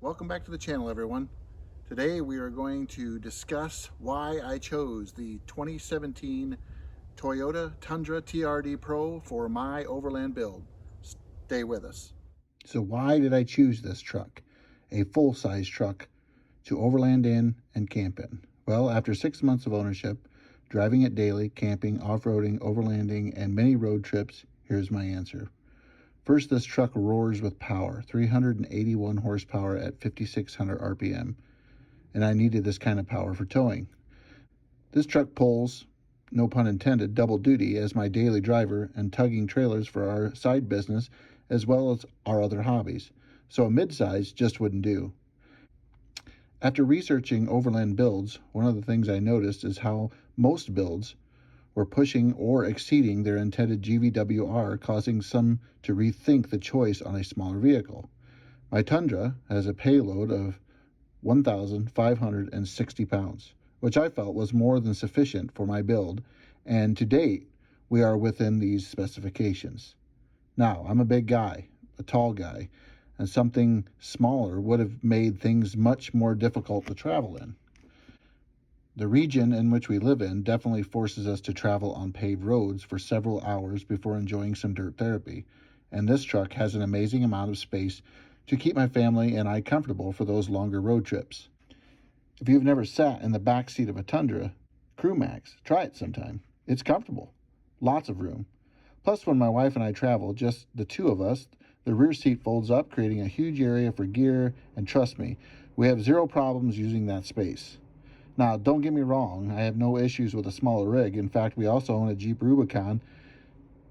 Welcome back to the channel, everyone. Today we are going to discuss why I chose the 2017 Toyota Tundra TRD Pro for my Overland build. Stay with us. So why did I choose this truck? A full-size truck to overland in and camp in. Well, after 6 months of ownership, driving it daily, camping, off-roading, overlanding, and many road trips, here's my answer. First, this truck roars with power, 381 horsepower at 5,600 RPM, and I needed this kind of power for towing. This truck pulls, no pun intended, double duty as my daily driver and tugging trailers for our side business as well as our other hobbies, so a midsize just wouldn't do. After researching overland builds, one of the things I noticed is how most builds were pushing or exceeding their intended GVWR, causing some to rethink the choice on a smaller vehicle. My Tundra has a payload of 1,560 pounds, which I felt was more than sufficient for my build, and to date, we are within these specifications. Now, I'm a big guy, a tall guy, and something smaller would have made things much more difficult to travel in. The region in which we live in definitely forces us to travel on paved roads for several hours before enjoying some dirt therapy, and this truck has an amazing amount of space to keep my family and I comfortable for those longer road trips. If you've never sat in the back seat of a Tundra Crew Max, try it sometime. It's comfortable, lots of room. Plus, when my wife and I travel, just the two of us, the rear seat folds up, creating a huge area for gear, and trust me, we have zero problems using that space. Now, don't get me wrong, I have no issues with a smaller rig. In fact, we also own a Jeep Rubicon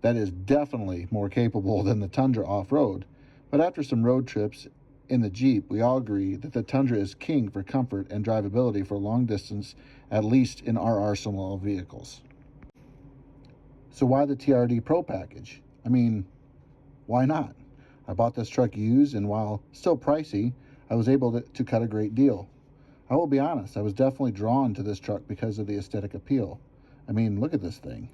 that is definitely more capable than the Tundra off-road. But after some road trips in the Jeep, we all agree that the Tundra is king for comfort and drivability for long distance, at least in our arsenal of vehicles. So why the TRD Pro package? I mean, why not? I bought this truck used, and while still pricey, I was able to cut a great deal. I will be honest, I was definitely drawn to this truck because of the aesthetic appeal. I mean, look at this thing.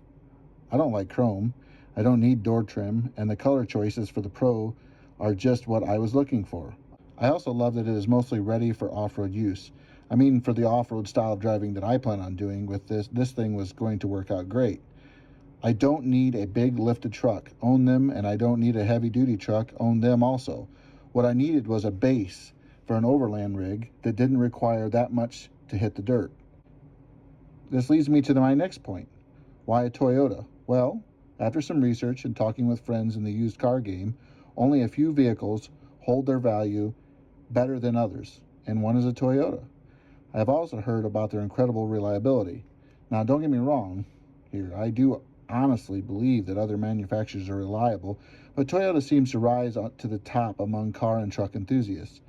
I don't like chrome, I don't need door trim, and the color choices for the Pro are just what I was looking for. I also love that it is mostly ready for off-road use. I mean, for the off-road style of driving that I plan on doing with this thing was going to work out great. I don't need a big lifted truck, own them, and I don't need a heavy-duty truck, own them also. What I needed was a base for an overland rig that didn't require that much to hit the dirt. This leads me to my next point. Why a Toyota? Well, after some research and talking with friends in the used car game, only a few vehicles hold their value better than others, and one is a Toyota. I have also heard about their incredible reliability. Now, don't get me wrong here, I do honestly believe that other manufacturers are reliable, but Toyota seems to rise to the top among car and truck enthusiasts.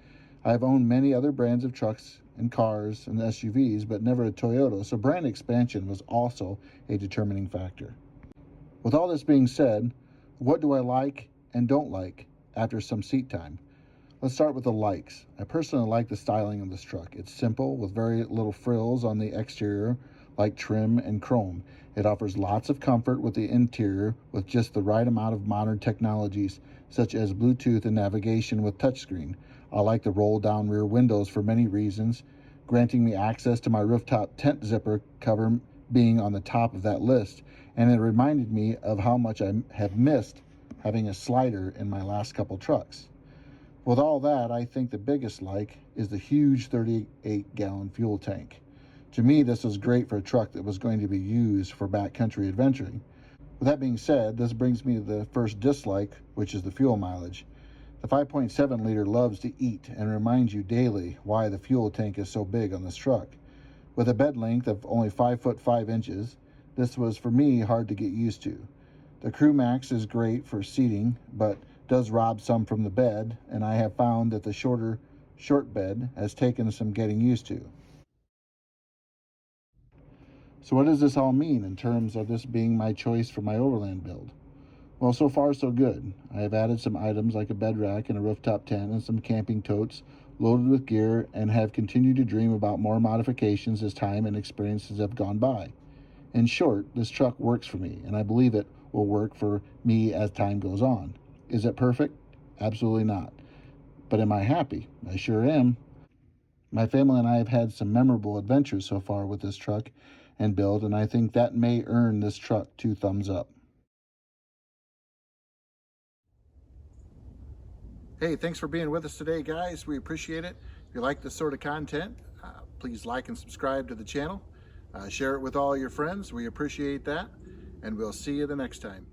I have owned many other brands of trucks and cars and SUVs, but never a Toyota, so brand expansion was also a determining factor. With all this being said, what do I like and don't like after some seat time? Let's start with the likes. I personally like the styling of this truck. It's simple with very little frills on the exterior like trim and chrome. It offers lots of comfort with the interior with just the right amount of modern technologies such as Bluetooth and navigation with touchscreen. I like the roll down rear windows for many reasons, granting me access to my rooftop tent zipper cover being on the top of that list, and it reminded me of how much I have missed having a slider in my last couple trucks. With all that, I think the biggest like is the huge 38-gallon fuel tank. To me, this was great for a truck that was going to be used for backcountry adventuring. With that being said, this brings me to the first dislike, which is the fuel mileage. The 5.7 liter loves to eat and reminds you daily why the fuel tank is so big on this truck. With a bed length of only 5 foot 5 inches, this was for me hard to get used to. The Crew Max is great for seating, but does rob some from the bed, and I have found that the short bed has taken some getting used to. So what does this all mean in terms of this being my choice for my overland build? Well, so far so good. I have added some items like a bed rack and a rooftop tent and some camping totes loaded with gear, and have continued to dream about more modifications as time and experiences have gone by. In short, this truck works for me, and I believe it will work for me as time goes on. Is it perfect? Absolutely not. But am I happy? I sure am. My family and I have had some memorable adventures so far with this truck and build, and I think that may earn this truck 2 thumbs up. Hey, thanks for being with us today, guys. We appreciate it. If you like this sort of content, please like and subscribe to the channel. Share it with all your friends. We appreciate that, and we'll see you the next time.